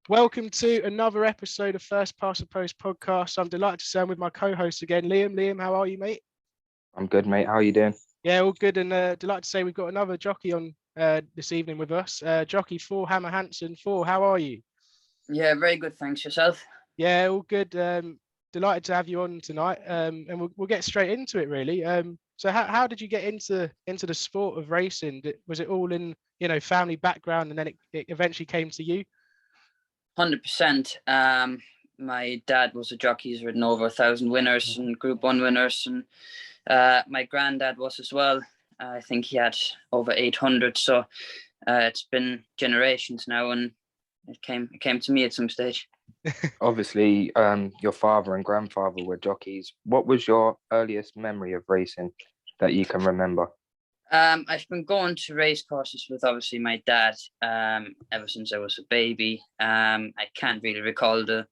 Welcome to another episode of First Past the Post podcast. I'm delighted to say I'm with my co-host again, Liam. Liam, how are you, mate? I'm good, mate. How are you doing? Yeah, all good, and delighted to say we've got another jockey on this evening with us. Jockey Thore Hammer Hansen. Thore, how are you? Yeah, very good. Thanks. Yourself? Yeah, all good. Delighted to have you on tonight, and we'll get straight into it, really. So how did you get into the sport of racing? Was it all in family background, and then it eventually came to you? 100%. My dad was a jockey. He's ridden over 1,000 winners and Group 1 winners. And my granddad was as well. I think he had over 800. So it's been generations now, and it came to me at some stage. Obviously, your father and grandfather were jockeys. What was your earliest memory of racing that you can remember? I've been going to race courses with obviously my dad ever since I was a baby. I can't really recall the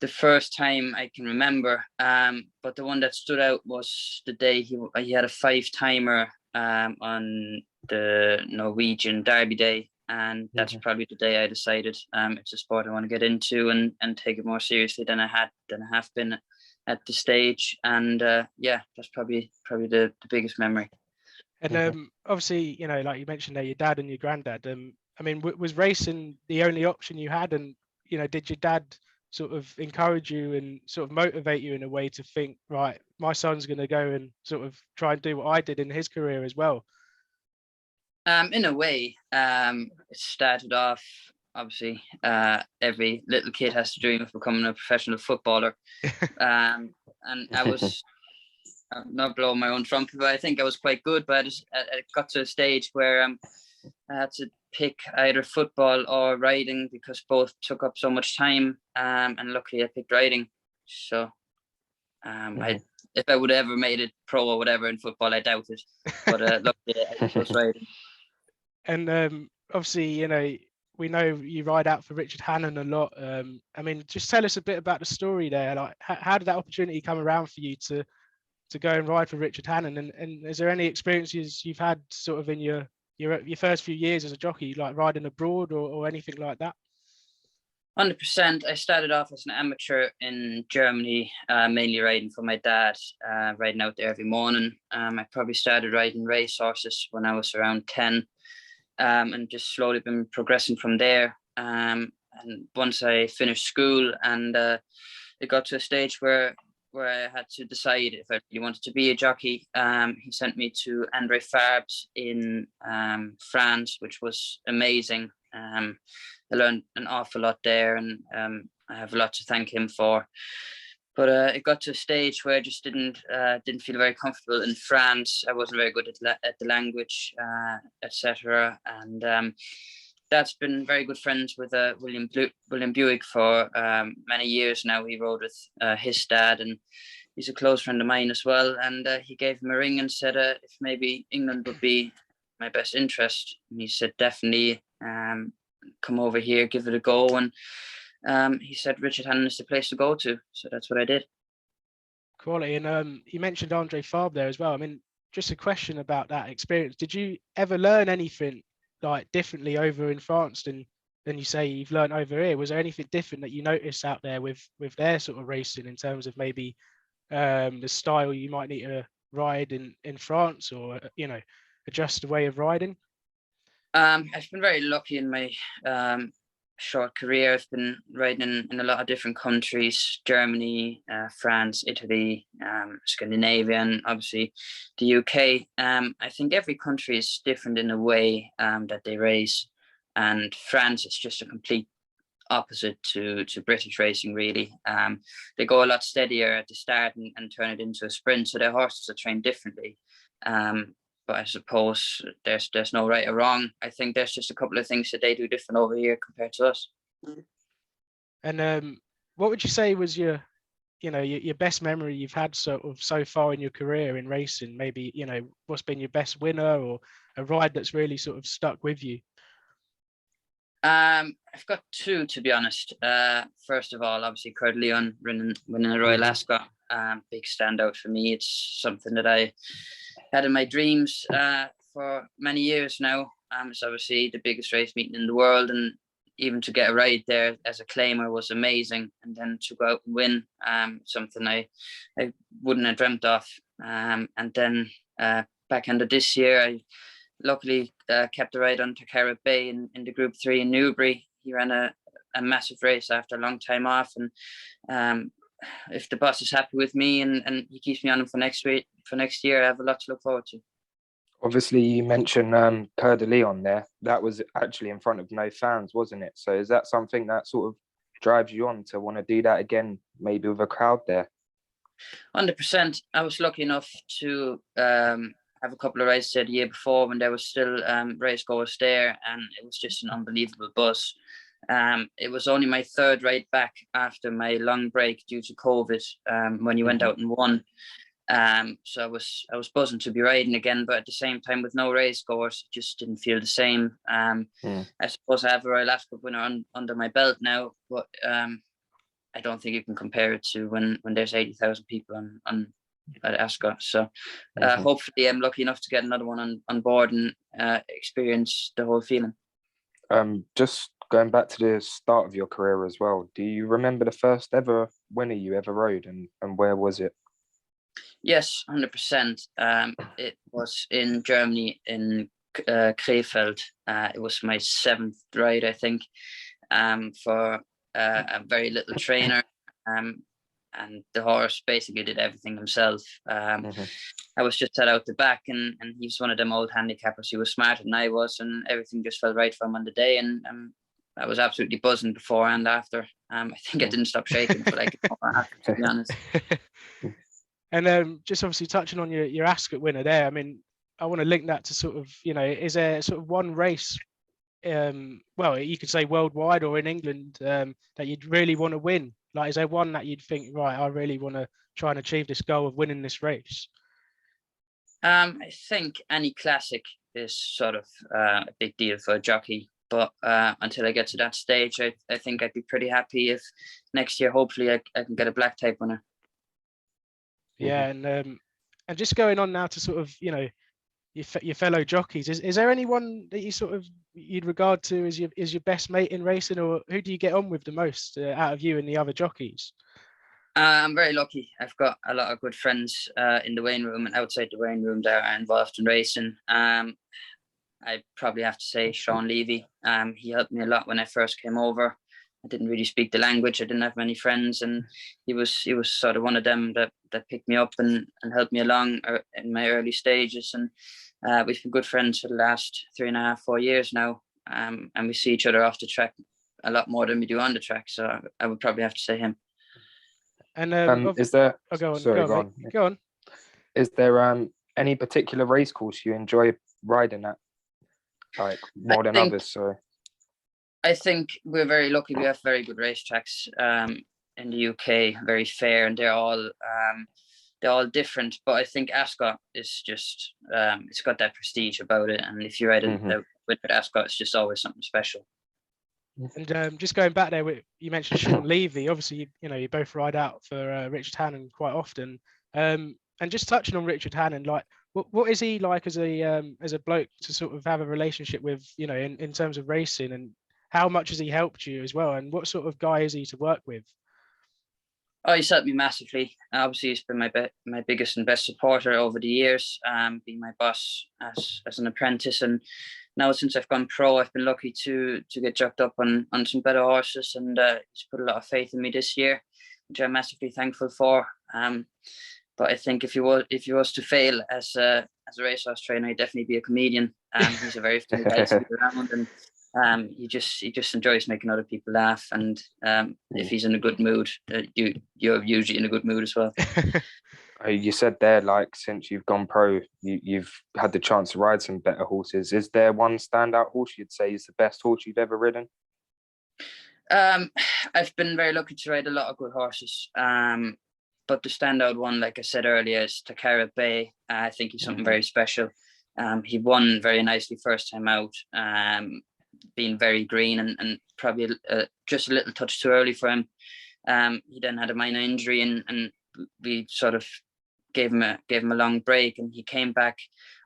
first time I can remember, but the one that stood out was the day he had a 5-timer on the Norwegian Derby Day, and that's probably the day I decided it's a sport I want to get into and take it more seriously than I have been at the stage. And that's probably the biggest memory. And obviously, like you mentioned there, your dad and your granddad. I mean, was racing the only option you had? And did your dad sort of encourage you and sort of motivate you in a way to think, right, my son's going to go and sort of try and do what I did in his career as well? In a way, it started off, obviously, every little kid has to dream of becoming a professional footballer. And I was not blowing my own trumpet, but I think I was quite good. But I got to a stage where I had to pick either football or riding because both took up so much time. And luckily, I picked riding. So, if I would have ever made it pro or whatever in football, I doubt it. But luckily, I chose riding. And obviously, we know you ride out for Richard Hannon a lot. I mean, just tell us a bit about the story there. Like, how did that opportunity come around for you to go and ride for Richard Hannon? And is there any experiences you've had sort of in your first few years as a jockey, like riding abroad or anything like that? 100%. I started off as an amateur in Germany, mainly riding for my dad, riding out there every morning. I probably started riding race horses when I was around 10, and just slowly been progressing from there. And once I finished school and it got to a stage where I had to decide if I really wanted to be a jockey, he sent me to André Farbes in France, which was amazing. I learned an awful lot there, and I have a lot to thank him for. But it got to a stage where I just didn't feel very comfortable in France. I wasn't very good at the language, etc. And Dad's been very good friends with William Buick for many years now. He rode with his dad, and he's a close friend of mine as well. And he gave him a ring and said if maybe England would be my best interest. And he said, definitely come over here, give it a go. And he said Richard Hannon is the place to go to. So that's what I did. Quality. And you mentioned André Farbes there as well. I mean, just a question about that experience. Did you ever learn anything like differently over in France than you say you've learned over here? Was there anything different that you noticed out there with their sort of racing in terms of maybe the style you might need to ride in France, or adjust the way of riding? I've been very lucky in my short career. I've been riding in a lot of different countries: Germany, France, Italy, Scandinavia, and obviously the UK. I think every country is different in a way that they race, and France is just a complete opposite to British racing, really. They go a lot steadier at the start and turn it into a sprint, so their horses are trained differently. But I suppose there's no right or wrong. I think there's just a couple of things that they do different over here compared to us. And what would you say was your best memory you've had so far in your career in racing? Maybe, what's been your best winner or a ride that's really sort of stuck with you? I've got two, to be honest. First of all, obviously, Coeur Leon winning a Royal Ascot. Big standout for me. It's something that I had in my dreams for many years now. It's obviously the biggest race meeting in the world, and even to get a ride there as a claimer was amazing, and then to go out and win, something I wouldn't have dreamt of. And then back end of this year, I luckily kept the ride on Takara Bay in the Group 3 in Newbury. He ran a massive race after a long time off, and if the boss is happy with me and he keeps me on him for next year, I have a lot to look forward to. Obviously, you mentioned Coeur de Lion there. That was actually in front of no fans, wasn't it? So is that something that sort of drives you on to want to do that again, maybe with a crowd there? 100%. I was lucky enough to have a couple of races there the year before when there was still race goers there, and it was just an unbelievable buzz. It was only my third ride back after my long break due to COVID, when you went out and won. So I was buzzing to be riding again, but at the same time with no race goers, it just didn't feel the same. I suppose I have a Royal Ascot winner under my belt now, but I don't think you can compare it to when there's 80,000 people on at Ascot. So hopefully I'm lucky enough to get another one on board and experience the whole feeling. Just going back to the start of your career as well, do you remember the first ever winner you ever rode, and where was it? Yes, 100%. It was in Germany, in Krefeld. It was my 7th ride, I think, for a very little trainer. And the horse basically did everything himself. I was just set out the back, and he was one of them old handicappers. He was smarter than I was, and everything just felt right for him on the day. And I was absolutely buzzing before and after. I think I didn't stop shaking for like an hour after, to be honest. And just obviously touching on your Ascot winner there, I mean, I want to link that to sort of, is there sort of one race, well, you could say worldwide or in England, that you'd really want to win? Like, is there one that you'd think, right, I really want to try and achieve this goal of winning this race? I think any classic is sort of a big deal for a jockey. But until I get to that stage, I think I'd be pretty happy if next year, hopefully, I can get a black type winner. Yeah, and just going on now to sort of, your fellow jockeys, is there anyone that you'd regard to as your best mate in racing, or who do you get on with the most out of you and the other jockeys? I'm very lucky. I've got a lot of good friends in the weighing room and outside the weighing room that are involved in racing. I probably have to say Sean Levy. He helped me a lot when I first came over. I didn't really speak the language. I didn't have many friends, and he was sort of one of them that picked me up and helped me along in my early stages. And we've been good friends for the last 3.5, 4 years now. And we see each other off the track a lot more than we do on the track. So I would probably have to say him. And is there? Oh, go on. Sorry, Go on. Is there any particular race course you enjoy riding at, like more than others? Sorry. I think we're very lucky. We have very good racetracks in the UK, very fair, and they're all different. But I think Ascot is just it's got that prestige about it, and if you ride a with Ascot, it's just always something special. And just going back there, you mentioned Sean Levy. Obviously, you both ride out for Richard Hannon quite often. And just touching on Richard Hannon, like, what is he like as a bloke to sort of have a relationship with, in terms of racing, and how much has he helped you as well? And what sort of guy is he to work with? Oh, he's helped me massively. Obviously, he's been my biggest and best supporter over the years, being my boss as an apprentice. And now since I've gone pro, I've been lucky to get jocked up on some better horses, and he's put a lot of faith in me this year, which I'm massively thankful for. But I think if he was to fail as a racehorse trainer, he'd definitely be a comedian. He's a very funny guy to be around, and he just enjoys making other people laugh. And if he's in a good mood, you're usually in a good mood as well. You said there, like, since you've gone pro, you've had the chance to ride some better horses. Is there one standout horse you'd say is the best horse you've ever ridden? I've been very lucky to ride a lot of good horses. But the standout one, like I said earlier, is Takara Bay. I think he's something very special. He won very nicely first time out, being very green and probably just a little touch too early for him. He then had a minor injury, and we sort of gave him a long break, and he came back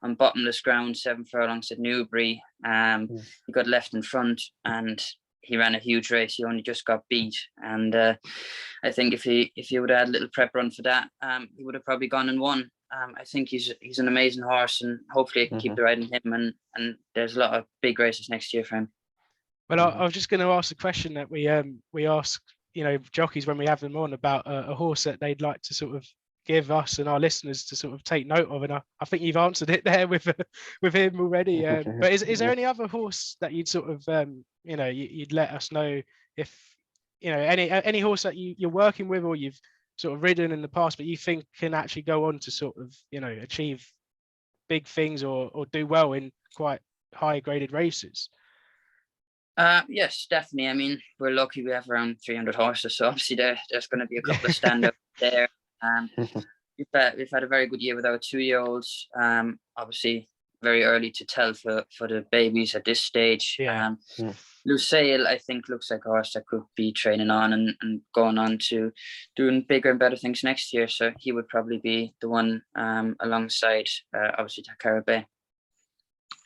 on bottomless ground, 7 furlongs at Newbury. He got left in front, and he ran a huge race. He only just got beat, and I think if he would have had a little prep run for that, he would have probably gone and won. I think he's an amazing horse, and hopefully I can keep the ride in him. And there's a lot of big races next year for him. Well, I was just going to ask a question that we ask, jockeys when we have them on about a horse that they'd like to sort of give us and our listeners to sort of take note of, and I think you've answered it there with him already. But is there any other horse that you'd sort of you'd let us know if any horse that you're working with or you've sort of ridden in the past, but you think can actually go on to sort of achieve big things or do well in quite high graded races? Yes, definitely. I mean, we're lucky we have around 300 horses, so obviously there's going to be a couple of standouts there. We've had a very good year with our 2-year-olds. Obviously, very early to tell for the babies at this stage. Lucille, I think, looks like a horse that could be training on and going on to doing bigger and better things next year. So he would probably be the one alongside, obviously, Takara Bay.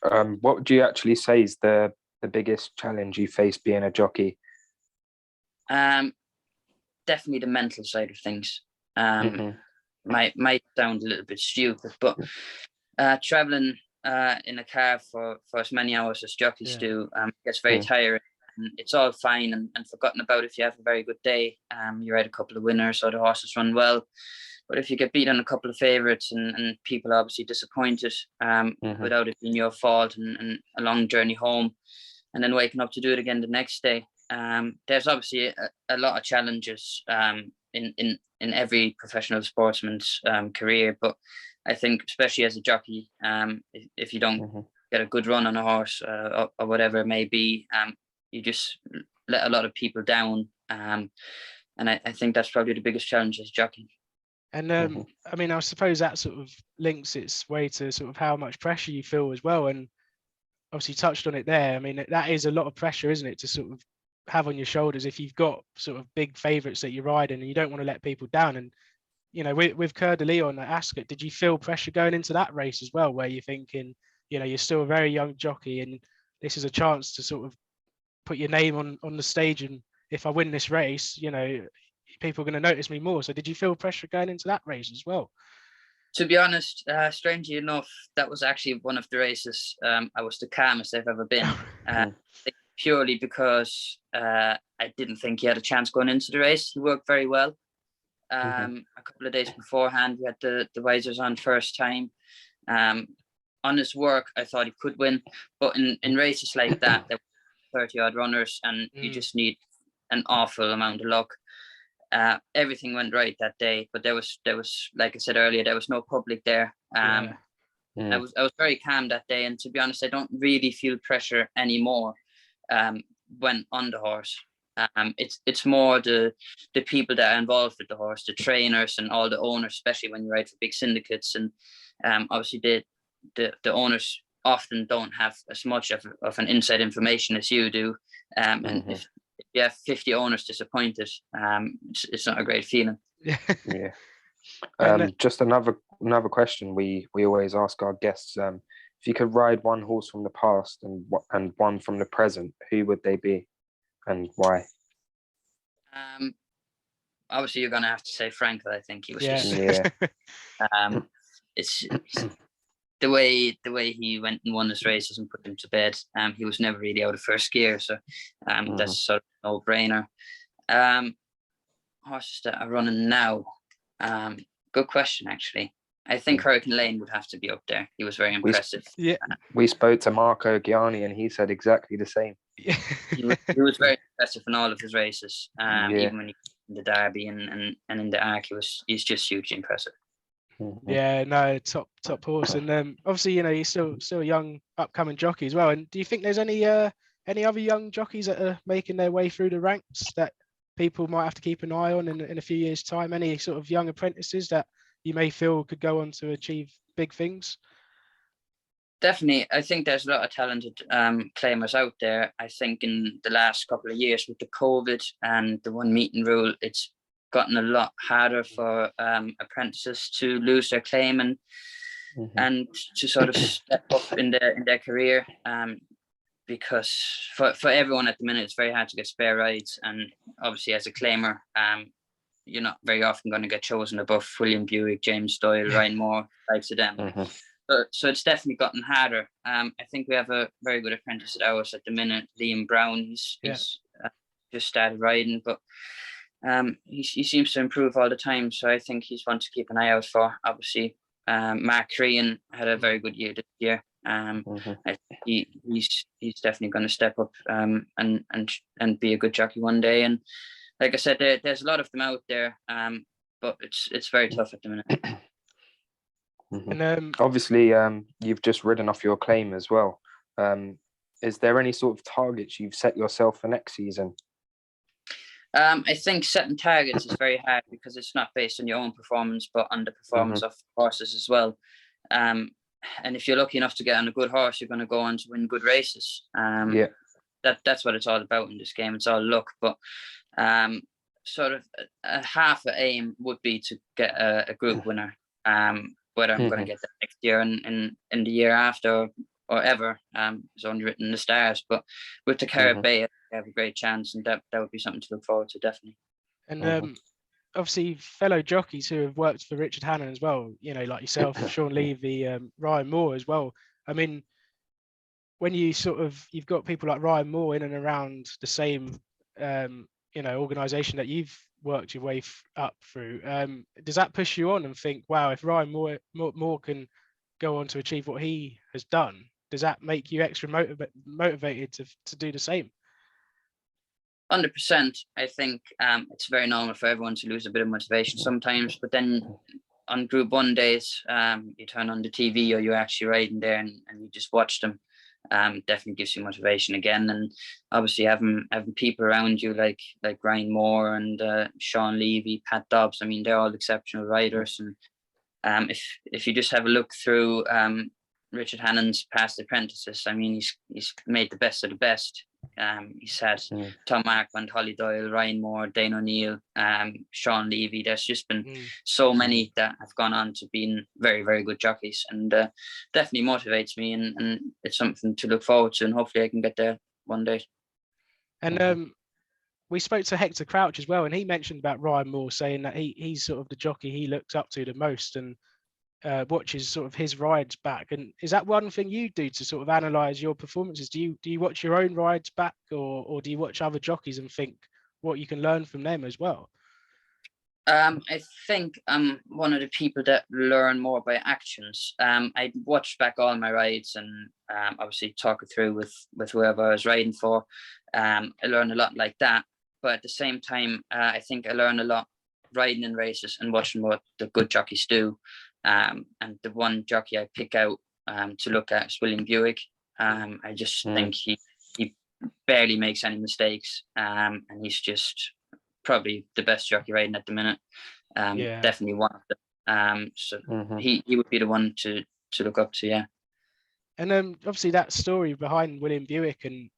What would you actually say is the biggest challenge you face being a jockey? Definitely the mental side of things. Might sound a little bit stupid, but traveling in a car for as many hours as jockeys do gets very tiring. And it's all fine and forgotten about if you have a very good day. You ride a couple of winners or the horses run well. But if you get beat on a couple of favourites and people are obviously disappointed without it being your fault and a long journey home, and then waking up to do it again the next day, there's obviously a lot of challenges in every professional sportsman's career. But I think especially as a jockey, if you don't get a good run on a horse or whatever it may be, you just let a lot of people down. And I think that's probably the biggest challenge as a jockey. And I mean, I suppose that sort of links its way to sort of how much pressure you feel as well. And obviously you touched on it there. I mean, that is a lot of pressure, isn't it, to sort of have on your shoulders if you've got sort of big favourites that you're riding and you don't want to let people down. And with Coeur de Lion at Ascot, did you feel pressure going into that race as well, where you're thinking, you're still a very young jockey and this is a chance to sort of put your name on the stage, and if I win this race, people are going to notice me more. So did you feel pressure going into that race as well? To be honest, strangely enough, that was actually one of the races I was the calmest I've ever been. Purely because I didn't think he had a chance going into the race. He worked very well. A couple of days beforehand, we had the visors on first time. On his work, I thought he could win. But in races like that, there were 30-odd runners, and you just need an awful amount of luck. Everything went right that day, but there was, like I said earlier, there was no public there. I was very calm that day, and to be honest, I don't really feel pressure anymore when on the horse. It's more the people that are involved with the horse, the trainers and all the owners, especially when you ride for big syndicates. And obviously the owners often don't have as much of an inside information as you do. And if you have 50 owners disappointed, it's not a great feeling. Just another question we always ask our guests: if you could ride one horse from the past and one from the present, who would they be, and why? Obviously, you're gonna have to say Frank. I think he was it's the way he went and won his races and put him to bed. He was never really out of first gear, so that's sort of a no-brainer. Horses that are running now. Good question, actually. I think Hurricane Lane would have to be up there. He was very impressive. We spoke to Marco Gianni and he said exactly the same. He was very impressive in all of his races. Even when he in the Derby and in the Arc, he's just hugely impressive. Yeah, no, top horse. And obviously, he's still a young upcoming jockey as well. And do you think there's any other young jockeys that are making their way through the ranks that people might have to keep an eye on in a few years' time? Any sort of young apprentices that you may feel could go on to achieve big things? Definitely. I think there's a lot of talented claimers out there. I think in the last couple of years with the COVID and the one meeting rule, it's gotten a lot harder for apprentices to lose their claim and to sort of step up in their career. because for everyone at the minute, it's very hard to get spare rides. And obviously as a claimer, you're not very often going to get chosen above William Buick, James Doyle, Ryan Moore, types of them. So it's definitely gotten harder. I think we have a very good apprentice at ours at the minute, Liam Brown. He's just started riding, but he seems to improve all the time. So I think he's one to keep an eye out for. Obviously, Mark Crean had a very good year this year. I think he's definitely going to step up and be a good jockey one day. And like I said, there's a lot of them out there, but it's very tough at the minute. And obviously, you've just ridden off your claim as well. Is there any sort of targets you've set yourself for next season? I think setting targets is very hard because it's not based on your own performance, but on the performance of horses as well. And if you're lucky enough to get on a good horse, you're going to go on to win good races. That's what it's all about in this game. It's all luck, but sort of a half an aim would be to get a group winner. Whether I'm going to get that next year and in the year after or ever, it's only written in the stars. But with Takara Bay, I have a great chance, and that would be something to look forward to, definitely. And obviously, fellow jockeys who have worked for Richard Hannon as well, you know, like yourself, Sean Levy, Ryan Moore as well. I mean, when you you've got people like Ryan Moore in and around the same, organisation that you've worked your way up through, does that push you on and think, wow, if Ryan Moore can go on to achieve what he has done, does that make you extra motivated to do the same? 100%. I think it's very normal for everyone to lose a bit of motivation sometimes, but then on Group 1 days, you turn on the TV or you're actually riding there and you just watch them. Definitely gives you motivation again. And obviously having people around you like Ryan Moore and Sean Levy, Pat Dobbs, I mean, they're all exceptional riders. And if you just have a look through Richard Hannon's past apprentices, I mean, he's made the best of the best. He's had Tom Markland, Holly Doyle, Ryan Moore, Dane O'Neill, Sean Levy. There's just been so many that have gone on to being very, very good jockeys, and definitely motivates me, and it's something to look forward to, and hopefully I can get there one day. And we spoke to Hector Crouch as well, and he mentioned about Ryan Moore, saying that he's sort of the jockey he looks up to the most, and watches sort of his rides back. And is that one thing you do to sort of analyze your performances? Do you watch your own rides back, or do you watch other jockeys and think what you can learn from them as well? I think I'm one of the people that learn more by actions. I watch back all my rides and obviously talk it through with whoever I was riding for. I learn a lot like that, but at the same time, I think I learn a lot riding in races and watching what the good jockeys do. And the one jockey I pick out to look at is William Buick. I just think he barely makes any mistakes, and he's just probably the best jockey riding at the minute. Definitely one of them. So he would be the one to look up to, yeah. And obviously that story behind William Buick, and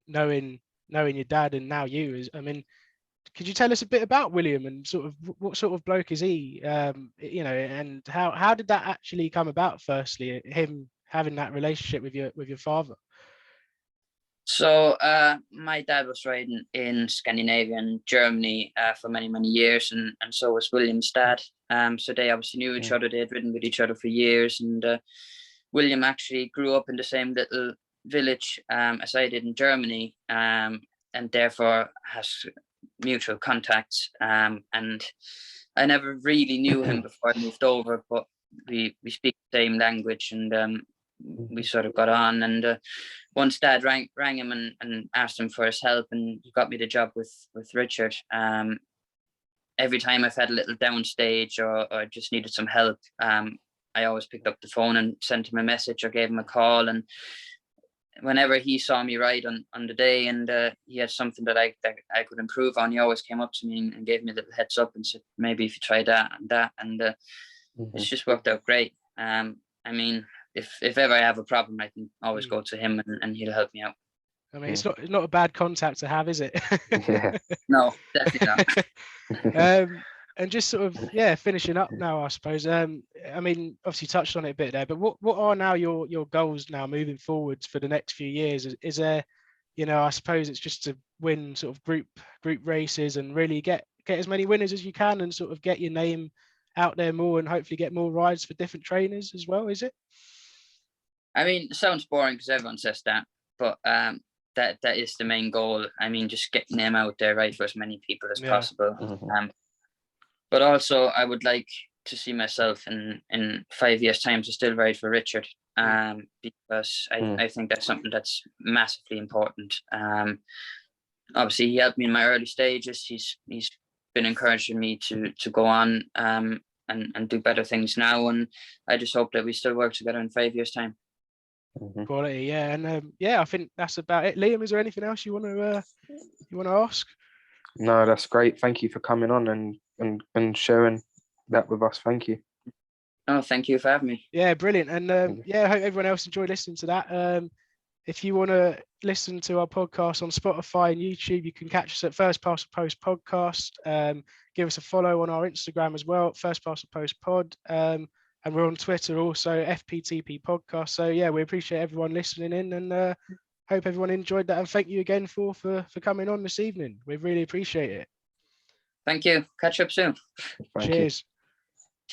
knowing your dad and now you, is, I mean, could you tell us a bit about William and sort of what sort of bloke is he? And how did that actually come about? Firstly, him having that relationship with your father. So my dad was riding in Scandinavia and Germany for many, many years, and so was William's dad. So they obviously knew each other. They had ridden with each other for years, and William actually grew up in the same little village as I did in Germany, and therefore has mutual contacts. And I never really knew him before I moved over, but we speak the same language, and we sort of got on. And once Dad rang him and asked him for his help, and he got me the job with Richard. Every time I've had a little downstage or just needed some help, I always picked up the phone and sent him a message or gave him a call. And whenever he saw me ride on the day and he had something that I could improve on, he always came up to me and gave me a little heads up and said, maybe if you try that and that. And it's just worked out great. I mean, if ever I have a problem, I can always go to him and he'll help me out. I mean, it's not a bad contact to have, is it? Yeah. No, definitely not. And just sort of, finishing up now, I suppose. I mean, obviously touched on it a bit there, but what are now your goals now moving forwards for the next few years? Is there, I suppose it's just to win sort of group races and really get as many winners as you can and sort of get your name out there more and hopefully get more rides for different trainers as well, is it? I mean, it sounds boring because everyone says that, but that is the main goal. I mean, just getting them out there, right, for as many people as possible. Mhm. But also, I would like to see myself in 5 years' time to still ride for Richard, because I think that's something that's massively important. Obviously, he helped me in my early stages. He's been encouraging me to go on and do better things now. And I just hope that we still work together in 5 years' time. Quality, yeah. And I think that's about it. Liam, is there anything else you want to ask? No, that's great. Thank you for coming on and sharing that with us. Thank you. Oh, thank you for having me. Yeah, brilliant. And I hope everyone else enjoyed listening to that. If you want to listen to our podcast on Spotify and YouTube, you can catch us at First Past the Post Podcast. Give us a follow on our Instagram as well, First Past the Post Pod. And we're on Twitter also, FPTP Podcast. So yeah, we appreciate everyone listening in, and hope everyone enjoyed that. And thank you again for coming on this evening. We really appreciate it. Thank you. Catch up soon. Thank Cheers. you.